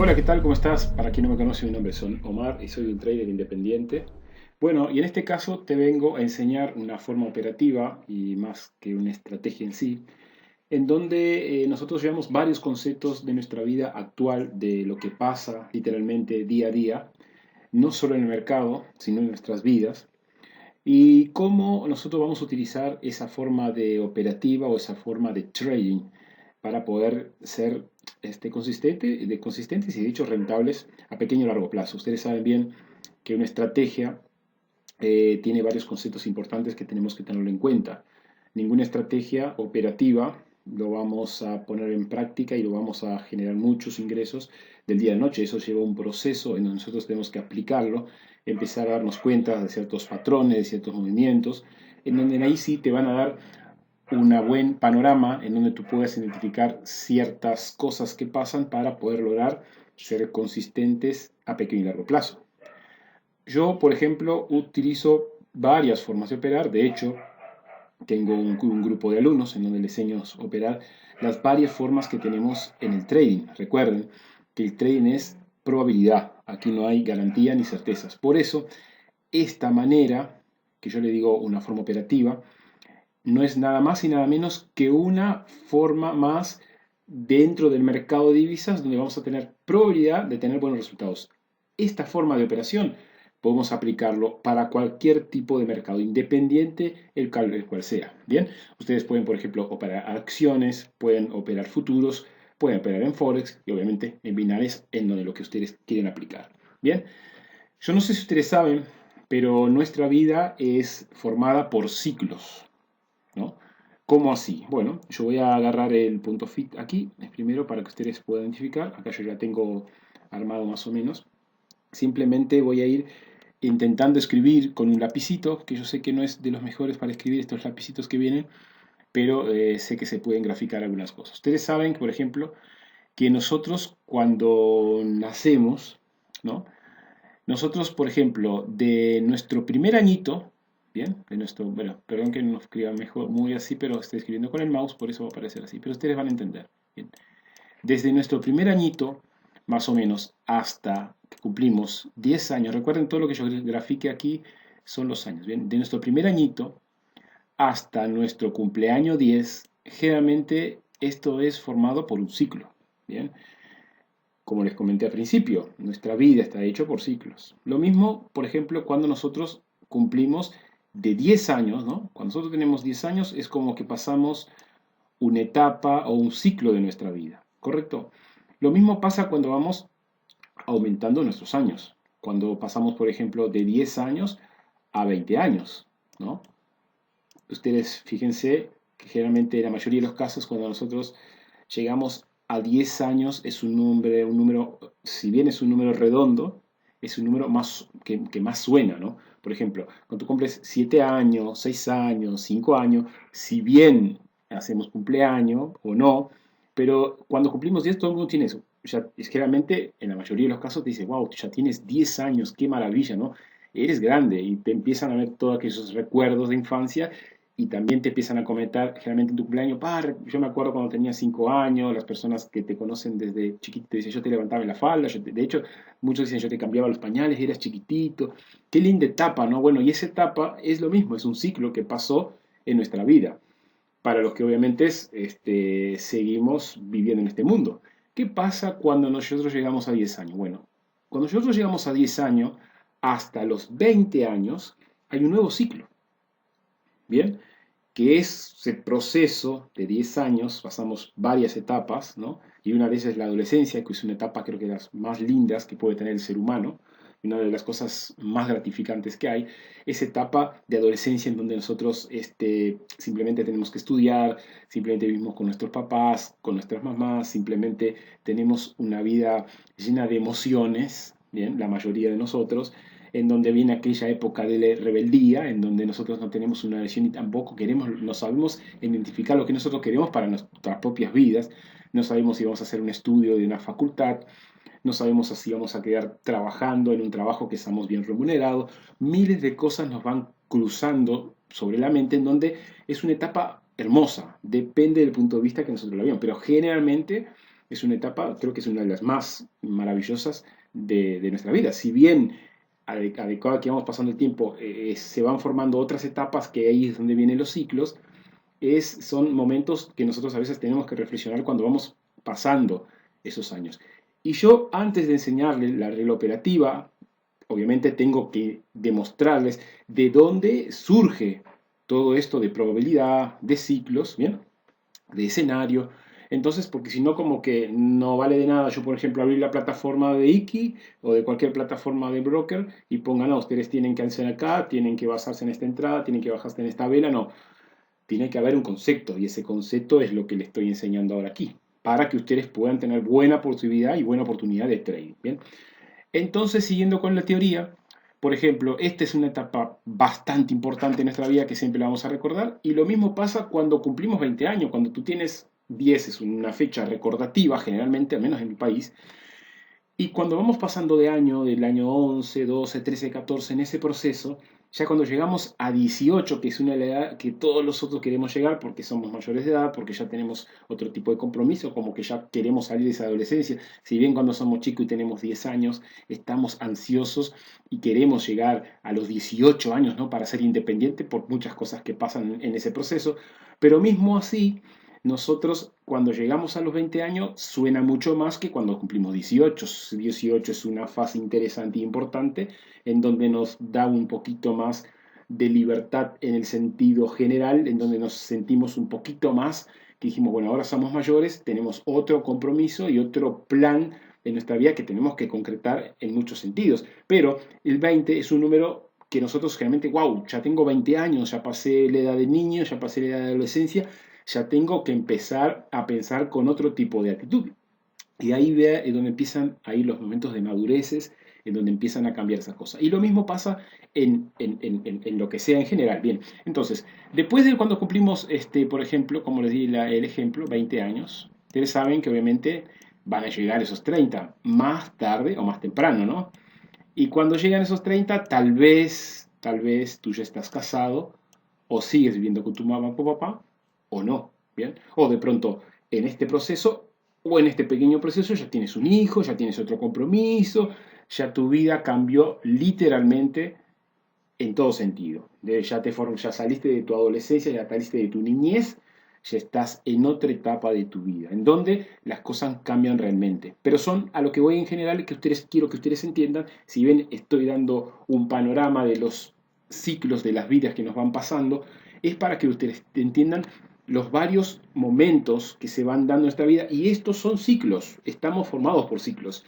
Hola, ¿qué tal? ¿Cómo estás? Para quien no me conoce, mi nombre es Omar y soy un trader independiente. Bueno, y en este caso te vengo a enseñar una forma operativa y más que una estrategia en sí, en donde nosotros llevamos varios conceptos de nuestra vida actual, de lo que pasa literalmente día a día, no solo en el mercado, sino en nuestras vidas, y cómo nosotros vamos a utilizar esa forma de operativa o esa forma de trading para poder ser consistentes y de hecho rentables a pequeño y largo plazo. Ustedes saben bien que una estrategia tiene varios conceptos importantes que tenemos que tenerlo en cuenta. Ninguna estrategia operativa lo vamos a poner en práctica y lo vamos a generar muchos ingresos del día a la noche. Eso lleva un proceso en donde nosotros tenemos que aplicarlo, empezar a darnos cuenta de ciertos patrones, de ciertos movimientos, en donde ahí sí te van a dar un buen panorama en donde tú puedes identificar ciertas cosas que pasan para poder lograr ser consistentes a pequeño y largo plazo. Yo, por ejemplo, utilizo varias formas de operar. De hecho, tengo un grupo de alumnos en donde les enseño a operar las varias formas que tenemos en el trading. Recuerden que el trading es probabilidad. Aquí no hay garantía ni certezas. Por eso, esta manera, que yo le digo una forma operativa, no es nada más y nada menos que una forma más dentro del mercado de divisas donde vamos a tener probabilidad de tener buenos resultados. Esta forma de operación podemos aplicarlo para cualquier tipo de mercado, independiente el cual sea. Bien, ustedes pueden, por ejemplo, operar acciones, pueden operar futuros, pueden operar en Forex y obviamente en binares en donde lo que ustedes quieren aplicar. Bien, yo no sé si ustedes saben, pero nuestra vida es formada por ciclos. ¿No? ¿Cómo así? Bueno, yo voy a agarrar el punto fit aquí, primero para que ustedes puedan identificar. Acá yo ya tengo armado más o menos. Simplemente voy a ir intentando escribir con un lapicito, que yo sé que no es de los mejores para escribir estos lapicitos que vienen, pero sé que se pueden graficar algunas cosas. Ustedes saben, por ejemplo, que nosotros cuando nacemos, ¿no? Nosotros, por ejemplo, de nuestro primer añito, bien, de nuestro, bueno, perdón que no escriba mejor, muy así, pero estoy escribiendo con el mouse, por eso va a aparecer así, pero ustedes van a entender. Bien. Desde nuestro primer añito, más o menos, hasta que cumplimos 10 años, recuerden todo lo que yo grafique aquí son los años, bien, de nuestro primer añito hasta nuestro cumpleaños 10, generalmente esto es formado por un ciclo, bien. Como les comenté al principio, nuestra vida está hecha por ciclos. Lo mismo, por ejemplo, cuando nosotros cumplimos de 10 años, ¿no? Cuando nosotros tenemos 10 años es como que pasamos una etapa o un ciclo de nuestra vida, ¿correcto? Lo mismo pasa cuando vamos aumentando nuestros años. Cuando pasamos, por ejemplo, de 10 años a 20 años, ¿no? Ustedes fíjense que generalmente en la mayoría de los casos cuando nosotros llegamos a 10 años es un número, si bien es un número redondo, es un número más, que más suena, ¿no? Por ejemplo, cuando tú cumples 7 años, 6 años, 5 años, si bien hacemos cumpleaños o no, pero cuando cumplimos 10 todo el mundo tiene eso. Ya, es generalmente, en la mayoría de los casos te dice, wow, ya tienes 10 años, qué maravilla, ¿no? Eres grande y te empiezan a ver todos aquellos recuerdos de infancia y también te empiezan a comentar generalmente en tu cumpleaños, yo me acuerdo cuando tenía 5 años, las personas que te conocen desde chiquito te dicen, yo te levantaba en la falda, de hecho, muchos dicen, yo te cambiaba los pañales, eras chiquitito, qué linda etapa, ¿no? Bueno, y esa etapa es lo mismo, es un ciclo que pasó en nuestra vida, para los que obviamente seguimos viviendo en este mundo. ¿Qué pasa cuando nosotros llegamos a 10 años? Bueno, cuando nosotros llegamos a 10 años, hasta los 20 años, hay un nuevo ciclo. Bien, que es ese proceso de 10 años, pasamos varias etapas, ¿no? Y una de ellas es la adolescencia, que es una etapa creo que de las más lindas que puede tener el ser humano, y una de las cosas más gratificantes que hay, esa etapa de adolescencia en donde nosotros simplemente tenemos que estudiar, simplemente vivimos con nuestros papás, con nuestras mamás, simplemente tenemos una vida llena de emociones, bien, la mayoría de nosotros, en donde viene aquella época de rebeldía, en donde nosotros no tenemos una visión y tampoco queremos, no sabemos identificar lo que nosotros queremos para nuestras propias vidas, no sabemos si vamos a hacer un estudio de una facultad, no sabemos si vamos a quedar trabajando en un trabajo que estamos bien remunerado, miles de cosas nos van cruzando sobre la mente en donde es una etapa hermosa, depende del punto de vista que nosotros la veamos, pero generalmente es una etapa, creo que es una de las más maravillosas de nuestra vida. Si bien adecuado que vamos pasando el tiempo, se van formando otras etapas que ahí es donde vienen los ciclos, son momentos que nosotros a veces tenemos que reflexionar cuando vamos pasando esos años. Y yo, antes de enseñarles la regla operativa, obviamente tengo que demostrarles de dónde surge todo esto de probabilidad, de ciclos, ¿bien? De escenario. Entonces, porque si no, como que no vale de nada yo, por ejemplo, abrir la plataforma de Iki o de cualquier plataforma de broker y pongan, no, ustedes tienen que hacer acá, tienen que basarse en esta entrada, tienen que bajarse en esta vela. No, tiene que haber un concepto y ese concepto es lo que les estoy enseñando ahora aquí, para que ustedes puedan tener buena posibilidad y buena oportunidad de trading. ¿Bien? Entonces, siguiendo con la teoría, por ejemplo, esta es una etapa bastante importante en nuestra vida que siempre la vamos a recordar, y lo mismo pasa cuando cumplimos 20 años, cuando tú tienes 10, es una fecha recordativa, generalmente, al menos en mi país, y cuando vamos pasando de año, del año 11, 12, 13, 14, en ese proceso, ya cuando llegamos a 18, que es una edad que todos nosotros queremos llegar porque somos mayores de edad, porque ya tenemos otro tipo de compromiso, como que ya queremos salir de esa adolescencia. Si bien cuando somos chicos y tenemos 10 años, estamos ansiosos y queremos llegar a los 18 años, ¿no? Para ser independiente por muchas cosas que pasan en ese proceso. Pero mismo así, nosotros cuando llegamos a los 20 años suena mucho más que cuando cumplimos 18. 18 es una fase interesante e importante en donde nos da un poquito más de libertad en el sentido general, en donde nos sentimos un poquito más, que dijimos, bueno, ahora somos mayores, tenemos otro compromiso y otro plan en nuestra vida que tenemos que concretar en muchos sentidos. Pero el 20 es un número que nosotros generalmente, wow, ya tengo 20 años, ya pasé la edad de niño, ya pasé la edad de adolescencia, ya tengo que empezar a pensar con otro tipo de actitud. Y ahí es donde empiezan a ir los momentos de madureces, en donde empiezan a cambiar esas cosas. Y lo mismo pasa en lo que sea en general. Bien, entonces, después de cuando cumplimos, por ejemplo, como les di el ejemplo, 20 años, ustedes saben que obviamente van a llegar esos 30, más tarde o más temprano, ¿no? Y cuando llegan esos 30, tal vez tú ya estás casado o sigues viviendo con tu mamá o papá o no, ¿bien? O de pronto en este proceso o en este pequeño proceso ya tienes un hijo, ya tienes otro compromiso, ya tu vida cambió literalmente en todo sentido. Ya saliste de tu adolescencia, ya saliste de tu niñez, ya estás en otra etapa de tu vida, en donde las cosas cambian realmente. Pero son a lo que voy en general, que quiero que ustedes entiendan, si bien estoy dando un panorama de los ciclos de las vidas que nos van pasando, es para que ustedes entiendan los varios momentos que se van dando en esta vida, y estos son ciclos, estamos formados por ciclos,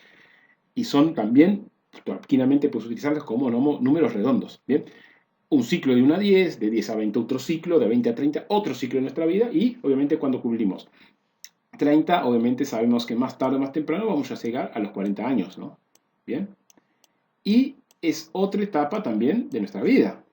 y son también, tranquilamente puedes utilizarlos como números redondos, ¿bien? Un ciclo de 1 a 10, de 10 a 20 otro ciclo, de 20 a 30 otro ciclo en nuestra vida, y obviamente cuando cumplimos 30, obviamente sabemos que más tarde o más temprano vamos a llegar a los 40 años, ¿no? Bien. Y es otra etapa también de nuestra vida.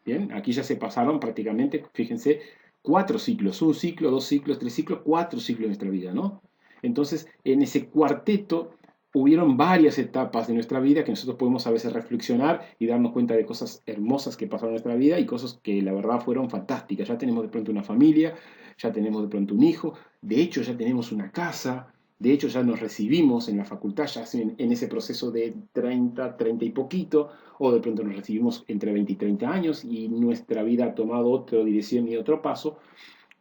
Bien, aquí ya se pasaron prácticamente, fíjense, 4 ciclos, un ciclo, 2 ciclos, 3 ciclos, 4 ciclos de nuestra vida, ¿no? Entonces, en ese cuarteto hubieron varias etapas de nuestra vida que nosotros podemos a veces reflexionar y darnos cuenta de cosas hermosas que pasaron en nuestra vida y cosas que la verdad fueron fantásticas. Ya tenemos de pronto una familia, ya tenemos de pronto un hijo, de hecho ya tenemos una casa, de hecho ya nos recibimos en la facultad, ya en ese proceso de 30, 30 y poquito, o de pronto nos recibimos entre 20 y 30 años y nuestra vida ha tomado otra dirección y otro paso.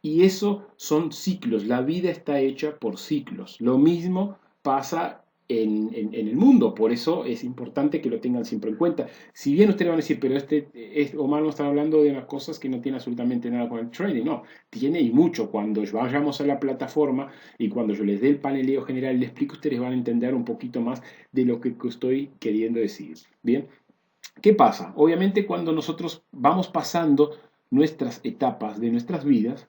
Y eso son ciclos, la vida está hecha por ciclos. Lo mismo pasa en el mundo, por eso es importante que lo tengan siempre en cuenta. Si bien ustedes van a decir, pero Omar no está hablando de unas cosas que no tienen absolutamente nada con el trading, no, tiene y mucho. Cuando vayamos a la plataforma y cuando yo les dé el paneleo general y les explico, ustedes van a entender un poquito más de lo que estoy queriendo decir. Bien, ¿qué pasa? Obviamente cuando nosotros vamos pasando nuestras etapas de nuestras vidas,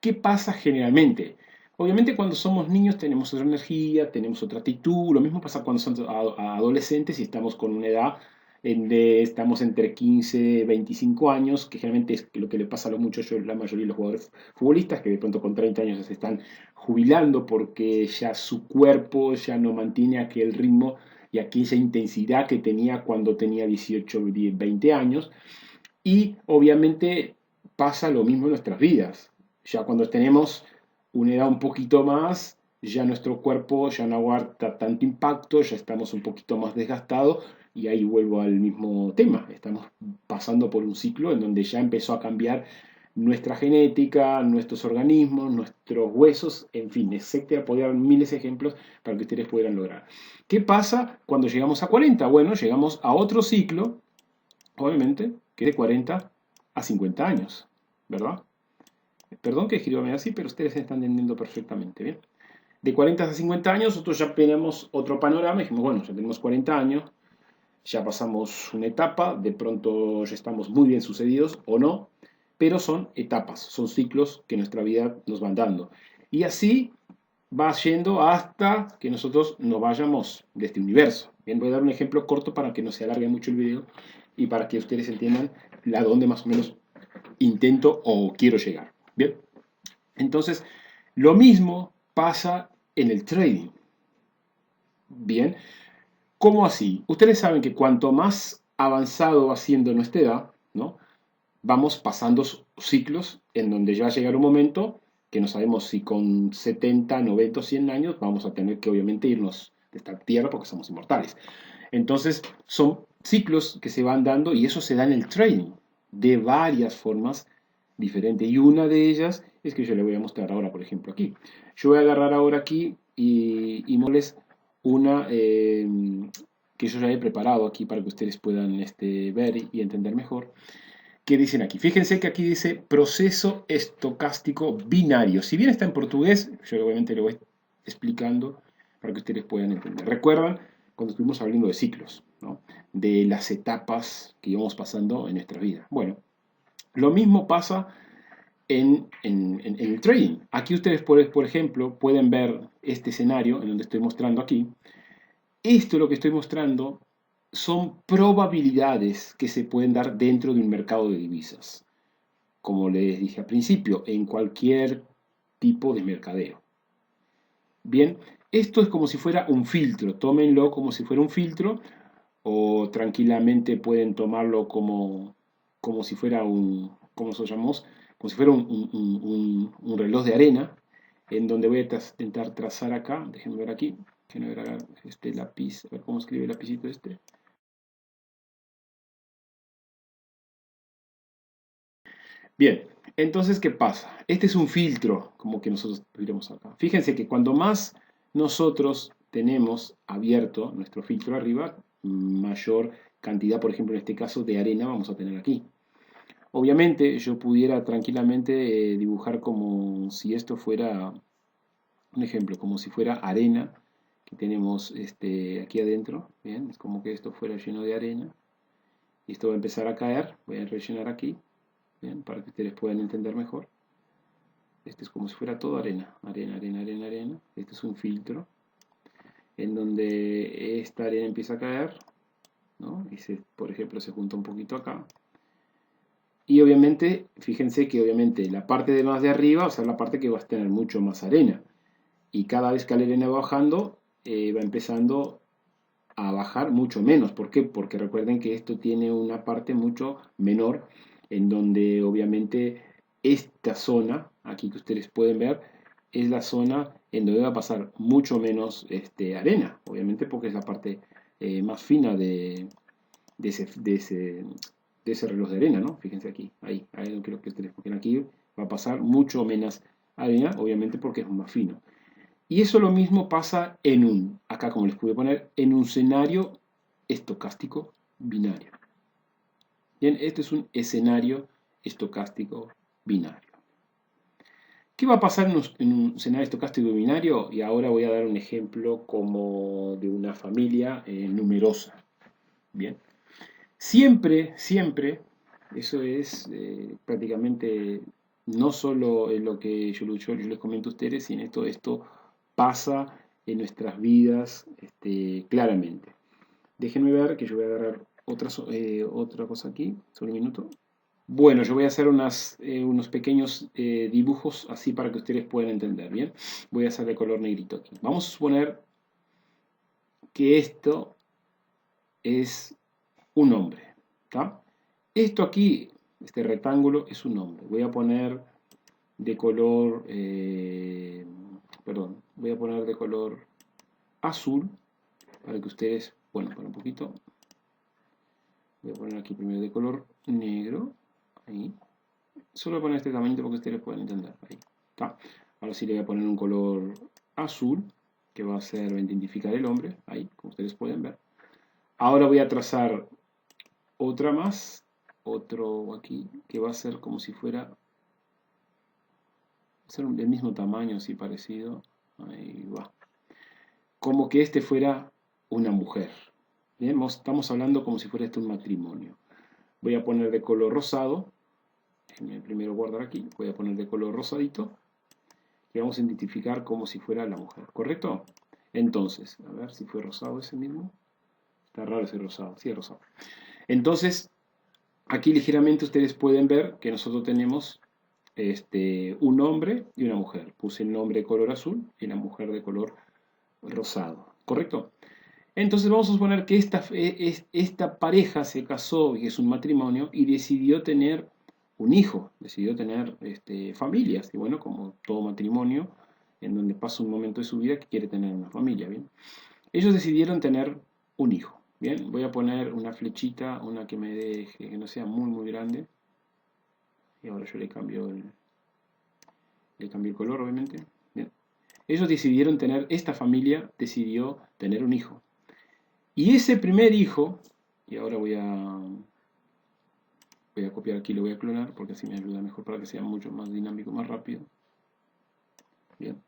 ¿qué pasa generalmente? Obviamente cuando somos niños tenemos otra energía, tenemos otra actitud, lo mismo pasa cuando somos adolescentes y estamos con una edad estamos entre 15 y 25 años, que generalmente es lo que le pasa a los muchachos, la mayoría de los jugadores futbolistas, que de pronto con 30 años ya se están jubilando porque ya su cuerpo ya no mantiene aquel ritmo y aquella intensidad que tenía cuando tenía 18, 20 años. Y obviamente pasa lo mismo en nuestras vidas. Ya cuando tenemos una edad un poquito más, ya nuestro cuerpo ya no aguanta tanto impacto, ya estamos un poquito más desgastados y ahí vuelvo al mismo tema. Estamos pasando por un ciclo en donde ya empezó a cambiar nuestra genética, nuestros organismos, nuestros huesos, en fin, etcétera. Podría dar miles de ejemplos para que ustedes pudieran lograr. ¿Qué pasa cuando llegamos a 40? Bueno, llegamos a otro ciclo, obviamente, que es de 40 a 50 años, ¿verdad? Perdón que escriba así, pero ustedes están entendiendo perfectamente, ¿bien? De 40 a 50 años, nosotros ya tenemos otro panorama. Dijimos, bueno, ya tenemos 40 años, ya pasamos una etapa, de pronto ya estamos muy bien sucedidos o no, pero son etapas, son ciclos que nuestra vida nos van dando. Y así va yendo hasta que nosotros nos vayamos de este universo. Bien, voy a dar un ejemplo corto para que no se alargue mucho el video y para que ustedes entiendan a dónde más o menos intento o quiero llegar. Bien, entonces lo mismo pasa en el trading. Bien, ¿cómo así? Ustedes saben que cuanto más avanzado va siendo nuestra edad, ¿no? Vamos pasando ciclos en donde ya va a llegar un momento que no sabemos si con 70, 90 o 100 años vamos a tener que obviamente irnos de esta tierra porque somos inmortales. Entonces son ciclos que se van dando y eso se da en el trading de varias formas diferentes. Y una de ellas es que yo le voy a mostrar ahora, por ejemplo, aquí. Yo voy a agarrar ahora aquí y mostrarles una que yo ya he preparado aquí para que ustedes puedan ver y entender mejor. ¿Qué dicen aquí? Fíjense que aquí dice proceso estocástico binario. Si bien está en portugués, yo obviamente lo voy explicando para que ustedes puedan entender. ¿Recuerdan cuando estuvimos hablando de ciclos, ¿no? De las etapas que íbamos pasando en nuestra vida? Bueno, lo mismo pasa en el trading. Aquí ustedes, por ejemplo, pueden ver este escenario en donde estoy mostrando aquí. Esto lo que estoy mostrando son probabilidades que se pueden dar dentro de un mercado de divisas. Como les dije al principio, en cualquier tipo de mercadeo. Bien, esto es como si fuera un filtro. Tómenlo como si fuera un filtro o tranquilamente pueden tomarlo como si fuera ¿cómo se llamamos? Como si fuera un reloj de arena, en donde voy a intentar trazar acá, déjenme ver aquí, déjenme ver acá este lápiz, a ver cómo escribe el lapicito este. Bien, entonces, ¿qué pasa? Este es un filtro, como que nosotros diremos acá. Fíjense que cuando más nosotros tenemos abierto nuestro filtro arriba, mayor cantidad, por ejemplo, en este caso, de arena vamos a tener aquí. Obviamente yo pudiera tranquilamente dibujar como si esto fuera, un ejemplo, como si fuera arena que tenemos aquí adentro. Bien, es como que esto fuera lleno de arena. Y esto va a empezar a caer. Voy a rellenar aquí, bien, para que ustedes puedan entender mejor. Este es como si fuera todo arena, arena, arena, arena, arena. Este es un filtro en donde esta arena empieza a caer, ¿no? Y por ejemplo se junta un poquito acá. Y obviamente, fíjense que obviamente la parte de más de arriba va a ser la parte que va a tener mucho más arena. Y cada vez que la arena va bajando, va empezando a bajar mucho menos. ¿Por qué? Porque recuerden que esto tiene una parte mucho menor, en donde obviamente esta zona, aquí que ustedes pueden ver, es la zona en donde va a pasar mucho menos arena. Obviamente porque es la parte más fina de ese reloj de arena, ¿no? Fíjense aquí, ahí lo quiero que ustedes pongan aquí, va a pasar mucho menos arena, obviamente porque es más fino. Y eso lo mismo pasa acá como les pude poner, en un escenario estocástico binario. Bien, este es un escenario estocástico binario. ¿Qué va a pasar en un escenario estocástico binario? Y ahora voy a dar un ejemplo como de una familia numerosa. Bien, siempre, siempre, eso es prácticamente no solo en lo que yo les comento a ustedes, sino esto pasa en nuestras vidas claramente. Déjenme ver que yo voy a agarrar otra cosa aquí, solo un minuto. Bueno, yo voy a hacer unos pequeños dibujos así para que ustedes puedan entender, ¿bien? Voy a hacer de color negrito aquí. Vamos a suponer que esto es un nombre, ¿está? Esto aquí, este rectángulo, es un nombre. Voy a poner de color, perdón, voy a poner de color azul para que ustedes, bueno, para un poquito. Voy a poner aquí primero de color negro, ahí. Solo voy a poner este tamaño porque ustedes lo pueden entender, ahí está. Ahora sí le voy a poner un color azul, que va a ser identificar el hombre, ahí, como ustedes pueden ver. Ahora voy a trazar otra más, otro aquí, que va a ser como si fuera, del mismo tamaño, así parecido, ahí va. Como que este fuera una mujer. Bien, estamos hablando como si fuera este un matrimonio. Voy a poner de color rosado, déjenme primero guardar aquí, voy a poner de color rosadito, y vamos a identificar como si fuera la mujer, ¿correcto? Entonces, a ver si fue rosado ese mismo. Está raro ese rosado, sí es rosado. Entonces, aquí ligeramente ustedes pueden ver que nosotros tenemos un hombre y una mujer. Puse el nombre de color azul y la mujer de color rosado, ¿correcto? Entonces vamos a suponer que esta pareja se casó y es un matrimonio y decidió tener un hijo, decidió tener familias. Y bueno, como todo matrimonio, en donde pasa un momento de su vida que quiere tener una familia, ¿bien? Ellos decidieron tener un hijo, ¿bien? Voy a poner una flechita, una que me deje, que no sea muy, muy grande. Y ahora yo le cambio el color, obviamente. Bien. Ellos decidieron tener, esta familia decidió tener un hijo. Y ese primer hijo, y ahora voy a copiar aquí, lo voy a clonar, porque así me ayuda mejor para que sea mucho más dinámico, más rápido. Bien.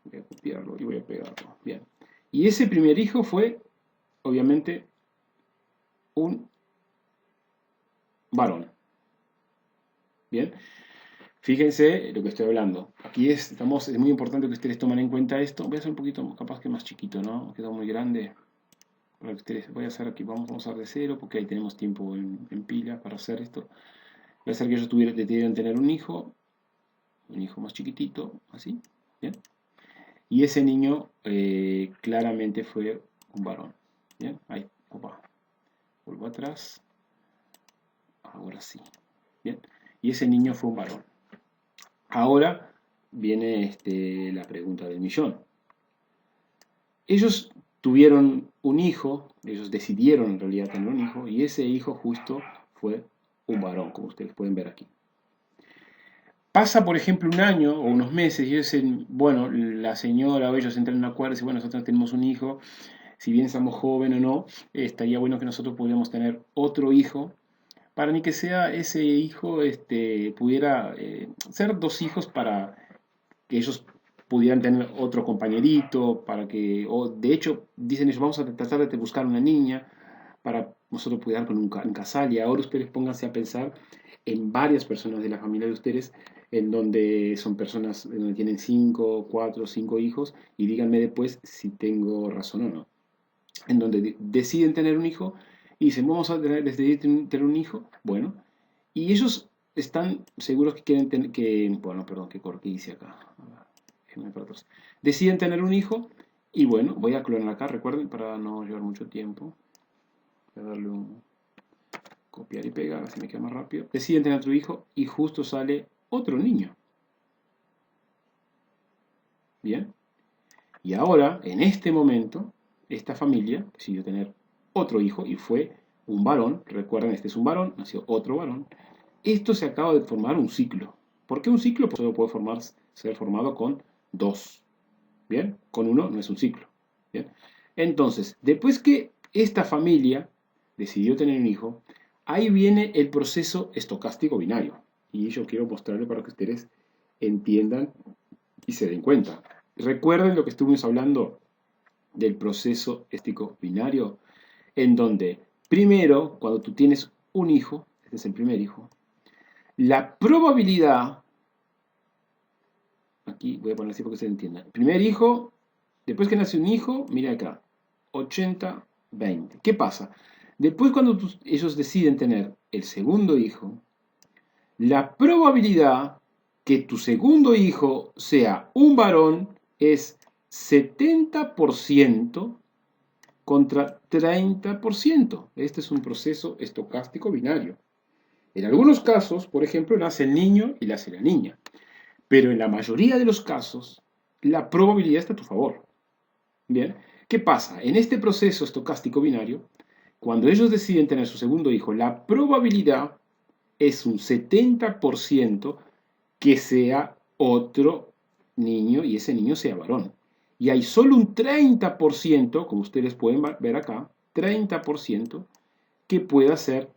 Voy a copiarlo y voy a pegarlo. Bien. Y ese primer hijo fue, obviamente, un varón. Bien. Fíjense lo que estoy hablando. Aquí es muy importante que ustedes tomen en cuenta esto. Voy a hacer un poquito, capaz que más chiquito, ¿no? Quedó muy grande. Para que ustedes, voy a hacer aquí, vamos a usar de cero, porque ahí tenemos tiempo en pila para hacer esto. Voy a hacer que ellos decidieran tener un hijo más chiquitito, así, ¿bien? Y ese niño claramente fue un varón, ¿bien? Ahí, opa, vuelvo atrás, ahora sí, ¿bien? Y ese niño fue un varón. Ahora viene la pregunta del millón. Ellos tuvieron un hijo, ellos decidieron en realidad tener un hijo, y ese hijo justo fue un varón, como ustedes pueden ver aquí. Pasa, por ejemplo, un año o unos meses y ellos dicen, bueno, la señora o ellos entran en un acuerdo y dicen, bueno, nosotros tenemos un hijo, si bien somos jóvenes o no, estaría bueno que nosotros pudiéramos tener otro hijo, para ni que sea ese hijo pudiera ser dos hijos para que ellos pudieran tener otro compañerito, para que, o de hecho, dicen ellos, vamos a tratar de buscar una niña para nosotros poder con un casal, y ahora ustedes pónganse a pensar en varias personas de la familia de ustedes, en donde son personas en donde tienen 5, 4, 5 hijos, y díganme después si tengo razón o no. En donde deciden tener un hijo y dicen, vamos a decidir tener un hijo, bueno, y ellos están seguros que quieren tener, bueno, perdón, que hice acá. Deciden tener un hijo y bueno, voy a clonar acá, recuerden, para no llevar mucho tiempo. Voy a darle un copiar y pegar, así me queda más rápido. Deciden tener otro hijo y justo sale otro niño. Bien. Y ahora, en este momento, esta familia decidió tener otro hijo y fue un varón. Recuerden, este es un varón, nació otro varón. Esto se acaba de formar un ciclo. ¿Por qué un ciclo? Pues solo puede ser formado con dos. ¿Bien? Con uno no es un ciclo. ¿Bien? Entonces, después que esta familia decidió tener un hijo, ahí viene el proceso estocástico binario. Y yo quiero mostrarle para que ustedes entiendan y se den cuenta. Recuerden lo que estuvimos hablando del proceso estocástico binario, en donde primero, cuando tú tienes un hijo, este es el primer hijo, la probabilidad, aquí voy a poner así porque se entienda, primer hijo, después que nace un hijo, mira acá, 80-20. ¿Qué pasa? Después cuando ellos deciden tener el segundo hijo, la probabilidad que tu segundo hijo sea un varón es 70% contra 30%. Este es un proceso estocástico binario. En algunos casos, por ejemplo, nace el niño y nace la niña. Pero en la mayoría de los casos, la probabilidad está a tu favor. Bien, ¿qué pasa? En este proceso estocástico binario, cuando ellos deciden tener su segundo hijo, la probabilidad es un 70% que sea otro niño y ese niño sea varón. Y hay solo un 30%, como ustedes pueden ver acá, 30% que pueda ser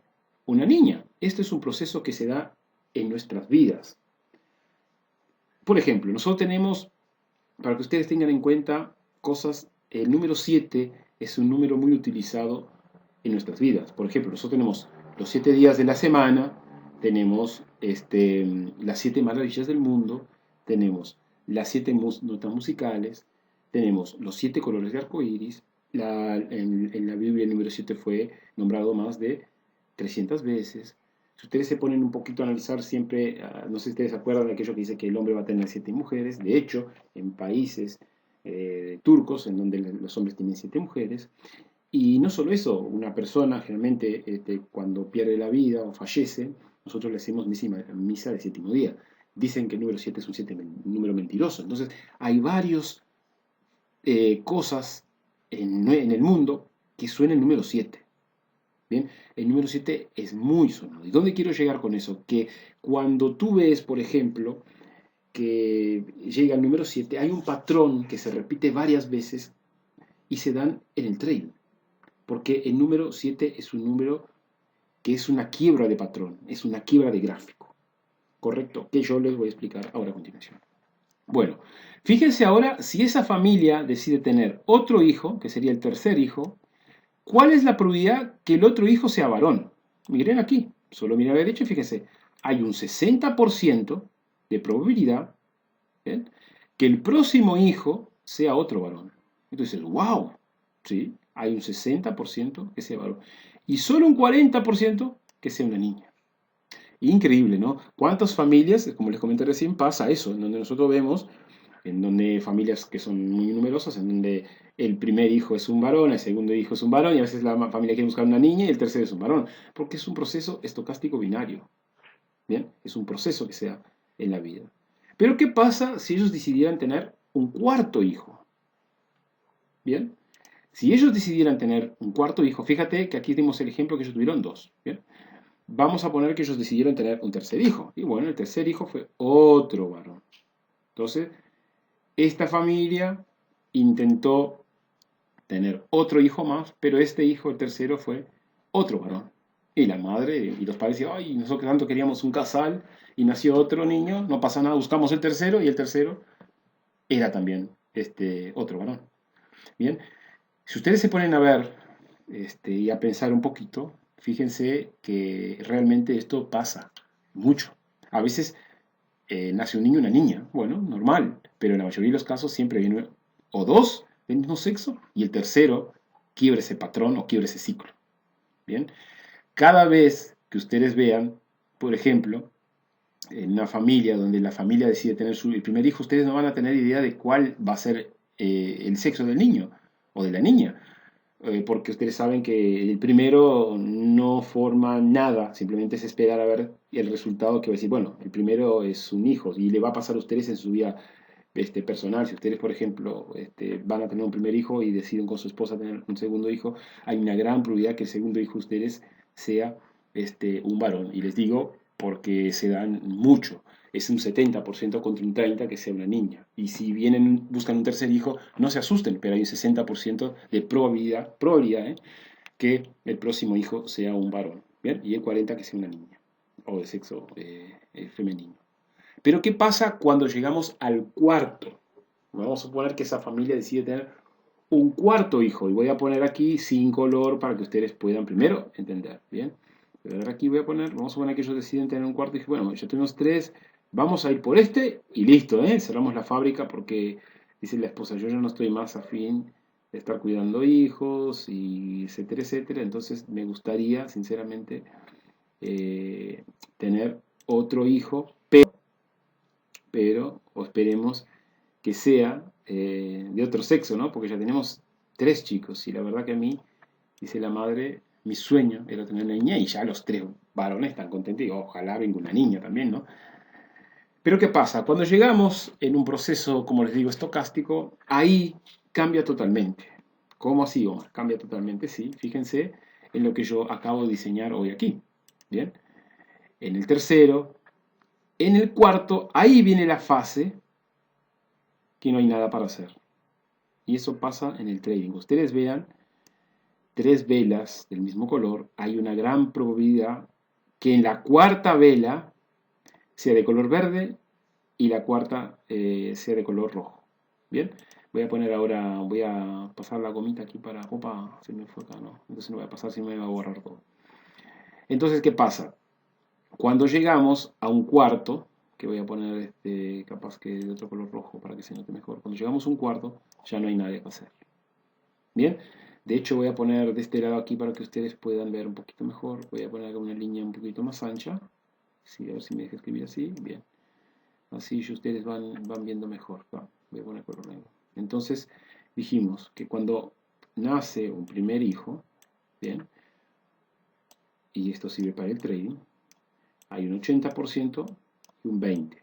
una niña. Este es un proceso que se da en nuestras vidas. Por ejemplo, nosotros tenemos, para que ustedes tengan en cuenta cosas, el número 7 es un número muy utilizado en nuestras vidas. Por ejemplo, nosotros tenemos los 7 días de la semana, tenemos las 7 maravillas del mundo, tenemos las 7 notas musicales, tenemos los 7 colores de arco iris. En la Biblia el número 7 fue nombrado más de 300 veces. Si ustedes se ponen un poquito a analizar siempre, no sé si ustedes se acuerdan de aquello que dice que el hombre va a tener 7 mujeres. De hecho, en países turcos, en donde los hombres tienen 7 mujeres, y no solo eso, una persona generalmente cuando pierde la vida o fallece, nosotros le hacemos misa de séptimo día. Dicen que el número 7 es un número mentiroso. Entonces, hay varias cosas en el mundo que suena el número 7. Bien, el número 7 es muy sonado. ¿Y dónde quiero llegar con eso? Que cuando tú ves, por ejemplo, que llega el número 7, hay un patrón que se repite varias veces y se dan en el trading. Porque el número 7 es un número que es una quiebra de patrón, es una quiebra de gráfico. ¿Correcto? Que yo les voy a explicar ahora a continuación. Bueno, fíjense ahora si esa familia decide tener otro hijo, que sería el tercer hijo, ¿cuál es la probabilidad que el otro hijo sea varón? Miren aquí, solo miren a la derecha y fíjense, hay un 60% de probabilidad, ¿bien?, que el próximo hijo sea otro varón. Entonces, wow, ¿sí? Hay un 60% que sea varón. Y solo un 40% que sea una niña. Increíble, ¿no? ¿Cuántas familias, como les comenté recién, pasa eso? En donde nosotros vemos, en donde familias que son muy numerosas, en donde el primer hijo es un varón, el segundo hijo es un varón, y a veces la familia quiere buscar una niña y el tercero es un varón, porque es un proceso estocástico binario, ¿bien? Es un proceso que se da en la vida. Pero ¿qué pasa si ellos decidieran tener un cuarto hijo? ¿Bien? Si ellos decidieran tener un cuarto hijo, fíjate que aquí tenemos el ejemplo que ellos tuvieron dos, ¿bien? Vamos a poner que ellos decidieron tener un tercer hijo. Y bueno, el tercer hijo fue otro varón. Entonces, esta familia intentó tener otro hijo más, pero este hijo, el tercero, fue otro varón. Y la madre y los padres decían, ay, nosotros tanto queríamos un casal y nació otro niño, no pasa nada, buscamos el tercero y el tercero era también otro varón. Bien, si ustedes se ponen a ver y a pensar un poquito, fíjense que realmente esto pasa mucho. A veces nace un niño y una niña, bueno, normal, pero en la mayoría de los casos siempre viene o dos del mismo sexo y el tercero quiebra ese patrón o quiebra ese ciclo. Bien, cada vez que ustedes vean, por ejemplo, en una familia donde la familia decide tener el primer hijo, ustedes no van a tener idea de cuál va a ser el sexo del niño o de la niña, porque ustedes saben que el primero no forma nada, simplemente es esperar a ver el resultado que va a decir, bueno, el primero es un hijo y le va a pasar a ustedes en su vida personal. Si ustedes, por ejemplo, van a tener un primer hijo y deciden con su esposa tener un segundo hijo, hay una gran probabilidad que el segundo hijo de ustedes sea un varón. Y les digo porque se dan mucho. Es un 70% contra un 30% que sea una niña. Y si vienen, buscan un tercer hijo, no se asusten, pero hay un 60% de probabilidad que el próximo hijo sea un varón. ¿Bien? Y el 40% que sea una niña o de sexo femenino. Pero ¿qué pasa cuando llegamos al cuarto? Vamos a suponer que esa familia decide tener un cuarto hijo. Y voy a poner aquí sin color para que ustedes puedan primero entender. ¿Bien? Pero ahora aquí voy a poner, vamos a suponer que ellos deciden tener un cuarto hijo. Bueno, ya tenemos tres, vamos a ir por este y listo, ¿eh? Cerramos la fábrica porque dice la esposa, yo ya no estoy más afín de estar cuidando hijos y etcétera, etcétera. Entonces me gustaría, sinceramente, tener otro hijo, pero o esperemos que sea de otro sexo, ¿no? Porque ya tenemos tres chicos y la verdad que a mí, dice la madre, mi sueño era tener una niña y ya los tres varones están contentos y ojalá venga una niña también, ¿no? Pero ¿qué pasa? Cuando llegamos en un proceso, como les digo, estocástico, ahí cambia totalmente. ¿Cómo así, Omar? Cambia totalmente, sí. Fíjense en lo que yo acabo de diseñar hoy aquí. Bien. En el tercero, en el cuarto, ahí viene la fase que no hay nada para hacer. Y eso pasa en el trading. Ustedes vean, tres velas del mismo color, hay una gran probabilidad que en la cuarta vela sea de color verde y la cuarta sea de color rojo. Bien, voy a poner ahora, voy a pasar la gomita aquí para, opa, se me fue acá, ¿no? Entonces no voy a pasar, si me va a borrar todo. Entonces, ¿qué pasa? Cuando llegamos a un cuarto, que voy a poner capaz que de otro color rojo para que se note mejor, cuando llegamos a un cuarto ya no hay nada que hacer. Bien, de hecho voy a poner de este lado aquí para que ustedes puedan ver un poquito mejor, voy a poner una línea un poquito más ancha, sí, a ver si me deja escribir así, bien. Así ustedes van viendo mejor. Voy a poner color negro. Entonces dijimos que cuando nace un primer hijo, bien, y esto sirve para el trading, hay un 80% y un 20%.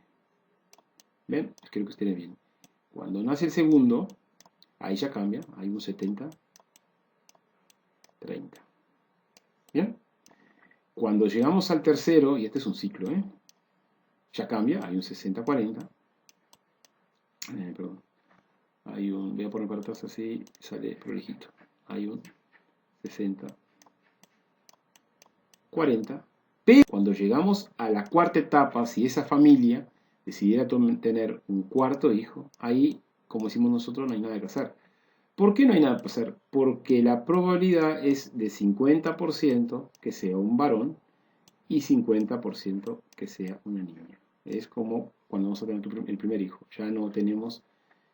¿Ven? Creo que ustedes bien. Cuando nace el segundo, ahí ya cambia, hay un 70-30. ¿Bien? Cuando llegamos al tercero, y este es un ciclo, ya cambia, hay un 60-40. Perdón. Voy a poner para atrás así, sale prolijito. Hay un 60-40. Pero cuando llegamos a la cuarta etapa, si esa familia decidiera tener un cuarto hijo, ahí, como decimos nosotros, no hay nada que hacer. ¿Por qué no hay nada que hacer? Porque la probabilidad es de 50% que sea un varón y 50% que sea una niña. Es como cuando vamos a tener el primer hijo. Ya no tenemos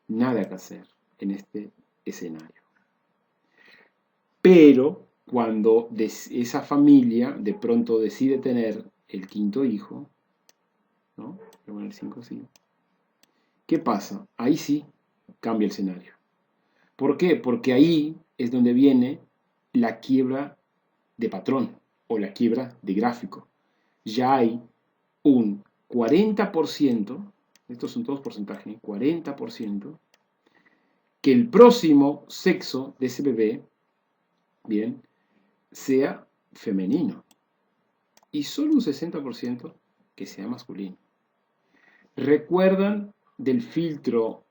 nada que hacer en este escenario. Pero cuando esa familia de pronto decide tener el quinto hijo, ¿no? El 5, sí. ¿Qué pasa? Ahí sí cambia el escenario. ¿Por qué? Porque ahí es donde viene la quiebra de patrón o la quiebra de gráfico. Ya hay un 40%, estos son todos porcentajes, 40%, que el próximo sexo de ese bebé, bien, sea femenino. Y solo un 60% que sea masculino. ¿Recuerdan del filtro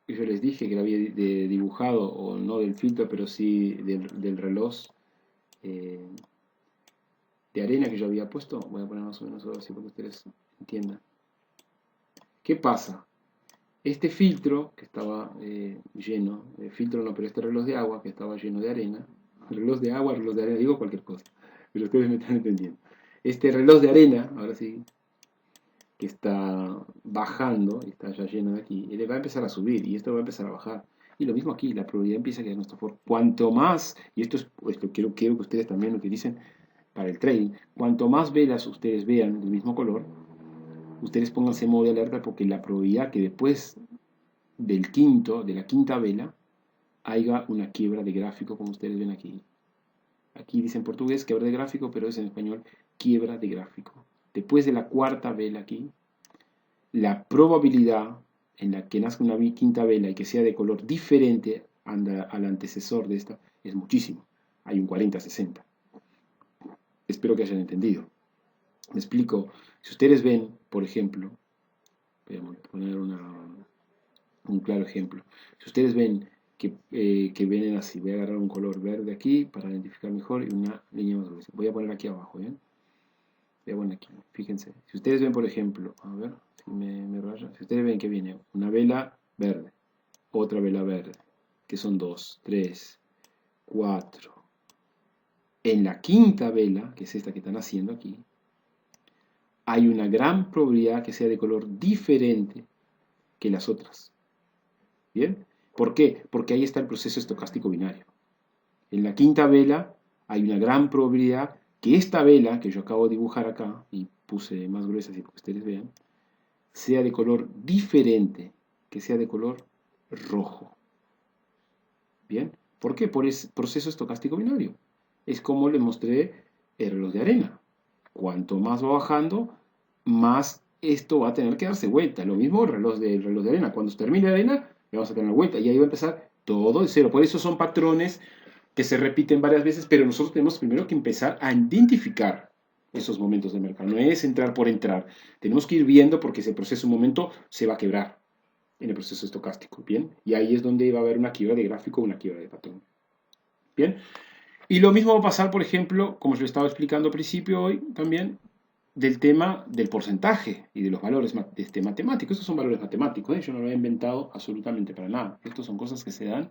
que yo les dije que lo había dibujado, o no del filtro, pero sí del reloj de arena que yo había puesto? Voy a poner más o menos algo así para que ustedes entiendan. ¿Qué pasa? Este filtro que estaba lleno, filtro no, pero este reloj de agua que estaba lleno de arena, reloj de agua, reloj de arena, digo cualquier cosa, pero ustedes me están entendiendo. Este reloj de arena, ahora sí, que está bajando, y está ya lleno de aquí, y le va a empezar a subir, y esto va a empezar a bajar. Y lo mismo aquí, la probabilidad empieza a quedar a nuestro favor. Cuanto más, y esto quiero que ustedes también lo utilicen para el trading, cuanto más velas ustedes vean del mismo color, ustedes pónganse en modo de alerta porque la probabilidad que después de la quinta vela, haya una quiebra de gráfico, como ustedes ven aquí. Aquí dice en portugués quiebra de gráfico, pero es en español quiebra de gráfico. Después de la cuarta vela aquí, la probabilidad en la que nazca una quinta vela y que sea de color diferente al antecesor de esta es muchísimo. Hay un 40-60. Espero que hayan entendido. Me explico. Si ustedes ven, por ejemplo, voy a poner un claro ejemplo. Si ustedes ven que vienen así, voy a agarrar un color verde aquí para identificar mejor y una línea más gruesa. Voy a poner aquí abajo, ¿bien? Voy a poner aquí, fíjense. Si ustedes ven, por ejemplo, a ver si me raya. Si ustedes ven que viene una vela verde, otra vela verde, que son 2, 3, 4. En la quinta vela, que es esta que están haciendo aquí, hay una gran probabilidad que sea de color diferente que las otras. ¿Bien? ¿Por qué? Porque ahí está el proceso estocástico binario. En la quinta vela hay una gran probabilidad que esta vela que yo acabo de dibujar acá, y puse más gruesa así para que ustedes vean, sea de color diferente, que sea de color rojo. ¿Bien? ¿Por qué? Por ese proceso estocástico binario. Es como les mostré el reloj de arena. Cuanto más va bajando, más esto va a tener que darse vuelta. Lo mismo el reloj de arena. Cuando se termine la arena, le vamos a tener vuelta. Y ahí va a empezar todo de cero. Por eso son patrones que se repiten varias veces, pero nosotros tenemos primero que empezar a identificar esos momentos de mercado. No es entrar por entrar. Tenemos que ir viendo porque ese proceso, un momento, se va a quebrar en el proceso estocástico. Bien, y ahí es donde va a haber una quiebra de gráfico o una quiebra de patrón. Bien, y lo mismo va a pasar, por ejemplo, como os lo estaba explicando al principio hoy también, del tema del porcentaje y de los valores matemáticos. Estos son valores matemáticos, ¿eh? Yo no lo he inventado absolutamente para nada. Estos son cosas que se dan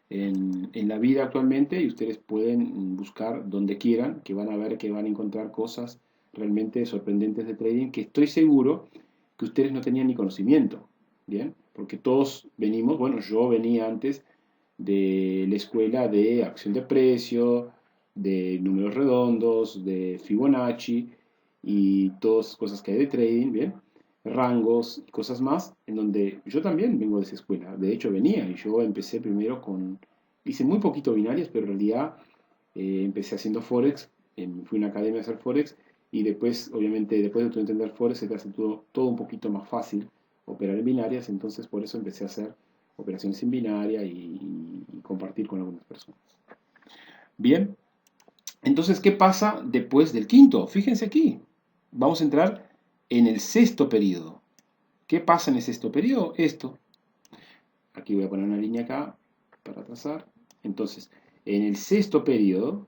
en la vida actualmente y ustedes pueden buscar donde quieran, que van a ver que van a encontrar cosas realmente sorprendentes de trading que estoy seguro que ustedes no tenían ni conocimiento, ¿bien? Porque todos venimos, bueno, yo venía antes de la escuela de acción de precio, de números redondos, de Fibonacci y todas cosas que hay de trading, ¿bien? Rangos y cosas más, en donde yo también vengo de esa escuela. De hecho, venía y yo empecé primero hice muy poquito binarias, pero en realidad empecé haciendo Forex, fui a una academia a hacer Forex y después, obviamente, después de tu entender Forex, se te hace todo un poquito más fácil operar en binarias, entonces por eso empecé a hacer operaciones en binaria y compartir con algunas personas. Bien, entonces, ¿qué pasa después del quinto? Fíjense aquí, vamos a entrar en el sexto periodo. ¿Qué pasa en el sexto periodo? Esto. Aquí voy a poner una línea acá para trazar. Entonces, en el sexto periodo,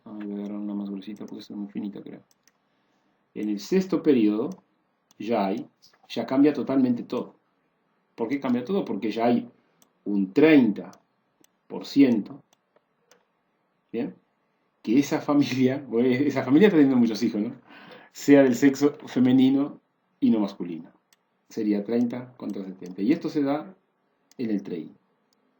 voy a agarrar una más gruesita porque esta es muy finita, creo. En el sexto periodo ya cambia totalmente todo. ¿Por qué cambia todo? Porque ya hay un 30%, ¿bien? Que esa familia está teniendo muchos hijos, ¿no? Sea del sexo femenino y no masculino. Sería 30 contra 70. Y esto se da en el trading.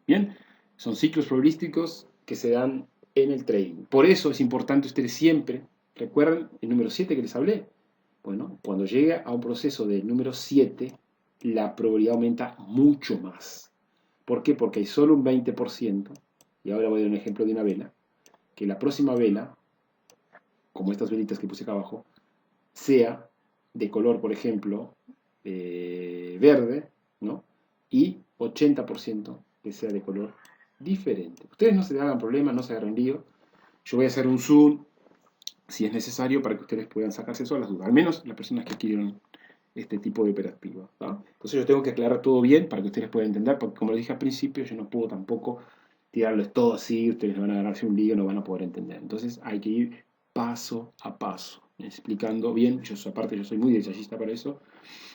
Bien, son ciclos probabilísticos que se dan en el trading. Por eso es importante ustedes siempre, recuerden el número 7 que les hablé. Bueno, cuando llega a un proceso del número 7, la probabilidad aumenta mucho más. ¿Por qué? Porque hay solo un 20%, y ahora voy a dar un ejemplo de una vela, que la próxima vela, como estas velitas que puse acá abajo, sea de color, por ejemplo, verde, ¿no? Y 80% que sea de color diferente. Ustedes no se hagan problemas, no se hagan lío. Yo voy a hacer un zoom, si es necesario, para que ustedes puedan sacarse todas las dudas. Al menos las personas que quieren este tipo de operativa, ¿no? Entonces yo tengo que aclarar todo bien para que ustedes puedan entender, porque como les dije al principio, yo no puedo tampoco tirarles todo así, ustedes van a agarrarse un lío, no van a poder entender. Entonces hay que ir paso a paso, explicando bien. Aparte, yo soy muy detallista para eso,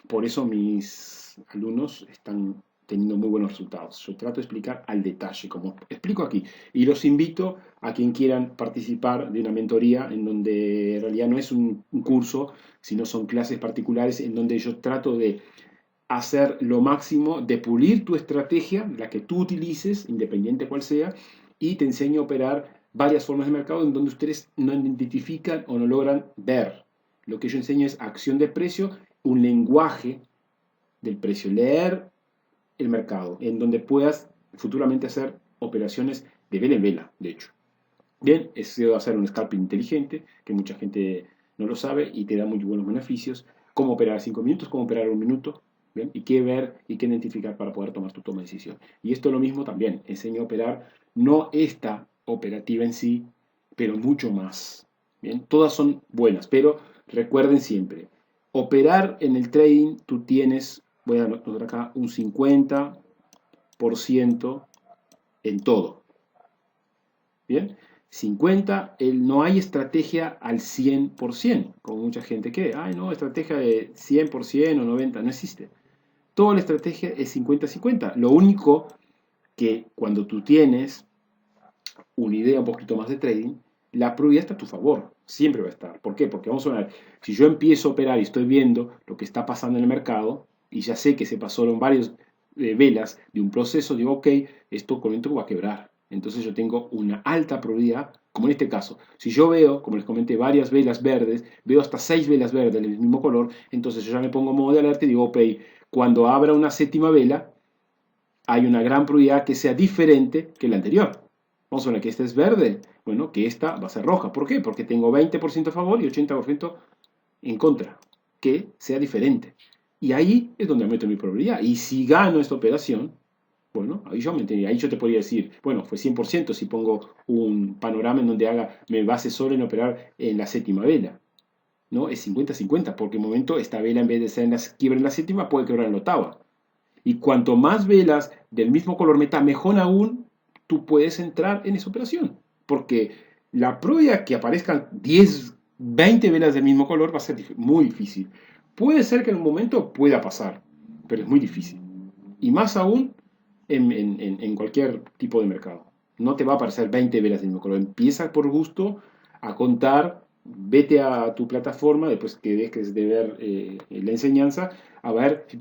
por eso mis alumnos están teniendo muy buenos resultados. Yo trato de explicar al detalle, como explico aquí. Y los invito a quien quieran participar de una mentoría en donde en realidad no es un curso, sino son clases particulares en donde yo trato de hacer lo máximo, de pulir tu estrategia, la que tú utilices, independiente cual sea, y te enseño a operar varias formas de mercado en donde ustedes no identifican o no logran ver. Lo que yo enseño es acción de precio, un lenguaje del precio, leer el mercado, en donde puedas futuramente hacer operaciones de vela en vela, de hecho. Bien, eso va a ser un scalping inteligente, que mucha gente no lo sabe y te da muy buenos beneficios. Cómo operar a 5 minutos, cómo operar a 1 minuto, ¿bien? Y qué ver y qué identificar para poder tomar tu toma de decisión. Y esto lo mismo también, enseño a operar, no esta operativa en sí, pero mucho más. Bien, todas son buenas, pero recuerden siempre, operar en el trading, tú tienes, voy a anotar acá, un 50% en todo. Bien, 50, no hay estrategia al 100%, como mucha gente cree. Ay, no, estrategia de 100% o 90%, no existe. Toda la estrategia es 50-50. Lo único que cuando tú tienes una idea un poquito más de trading, la probabilidad está a tu favor, siempre va a estar. ¿Por qué? Porque vamos a ver, si yo empiezo a operar y estoy viendo lo que está pasando en el mercado, y ya sé que se pasaron varias velas de un proceso, digo, ok, esto con esto va a quebrar. Entonces yo tengo una alta probabilidad, como en este caso. Si yo veo, como les comenté, varias velas verdes, veo hasta 6 velas verdes del mismo color, entonces yo ya me pongo en modo de alerta y digo, ok, cuando abra una séptima vela, hay una gran probabilidad que sea diferente que la anterior. Vamos a ver que esta es verde, bueno, que esta va a ser roja. ¿Por qué? Porque tengo 20% a favor y 80% en contra. que sea diferente. Y ahí es donde meto mi probabilidad. Y si gano esta operación, bueno, ahí yo te podría decir, bueno, fue 100% si pongo un panorama en donde me base solo en operar en la séptima vela. ¿No? Es 50-50, porque en un momento esta vela en vez de ser en la quiebra en la séptima puede quebrar en la octava. Y cuanto más velas del mismo color meta, mejor aún tú puedes entrar en esa operación. Porque la probabilidad que aparezcan 10, 20 velas del mismo color va a ser muy difícil. Puede ser que en un momento pueda pasar, pero es muy difícil. Y más aún en cualquier tipo de mercado. No te va a aparecer 20 velas del mismo color. Empieza por gusto a contar, vete a tu plataforma, después que dejes de ver la enseñanza, a ver si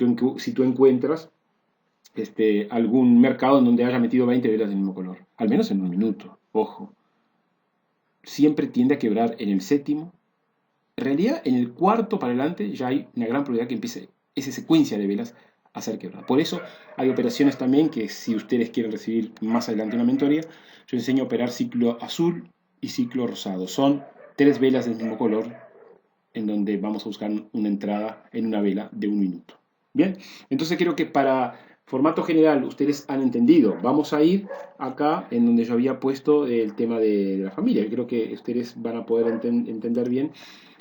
tú encuentras algún mercado en donde haya metido 20 velas del mismo color. Al menos en un minuto, ojo. Siempre tiende a quebrar en el séptimo. En realidad, en el cuarto para adelante ya hay una gran probabilidad que empiece esa secuencia de velas a ser quebrada. Por eso hay operaciones también que si ustedes quieren recibir más adelante una mentoría, yo enseño a operar ciclo azul y ciclo rosado. Son 3 velas del mismo color en donde vamos a buscar una entrada en una vela de 1 minuto. Bien, entonces creo que para formato general ustedes han entendido. Vamos a ir acá en donde yo había puesto el tema de la familia. Creo que ustedes van a poder entender bien.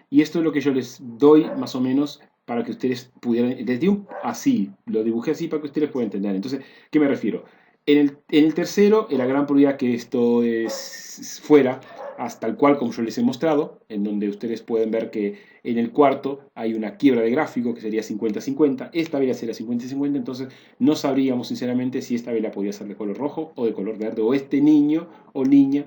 Y esto es lo que yo les doy más o menos para que ustedes pudieran, les di así, lo dibujé así para que ustedes puedan entender. Entonces, ¿qué me refiero? En el tercero, la gran probabilidad que esto es fuera, hasta el cual, como yo les he mostrado, en donde ustedes pueden ver que en el cuarto hay una quiebra de gráfico que sería 50-50, esta vela sería 50-50, entonces no sabríamos sinceramente si esta vela podía ser de color rojo o de color verde, o este niño o niña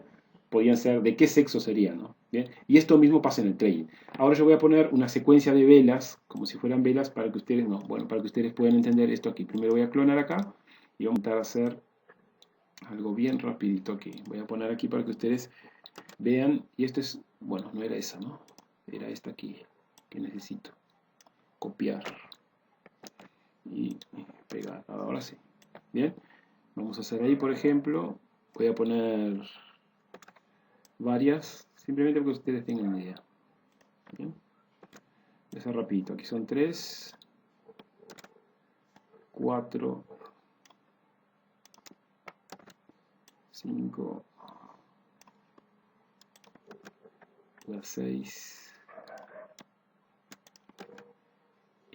podían ser, de qué sexo serían, ¿no? ¿Bien? Y esto mismo pasa en el trading. Ahora yo voy a poner una secuencia de velas, como si fueran velas, para que ustedes, para que ustedes puedan entender esto aquí. Primero voy a clonar acá y vamos a intentar hacer algo bien rapidito aquí. Voy a poner aquí para que ustedes vean, y esto es, bueno, no era esa, ¿no? Era esta aquí, que necesito copiar y pegar. Ahora sí. Bien, vamos a hacer ahí, por ejemplo, voy a poner varias, simplemente para que ustedes tengan una idea. Bien, voy a hacer rapidito. Aquí son 3, 4, 5, la 6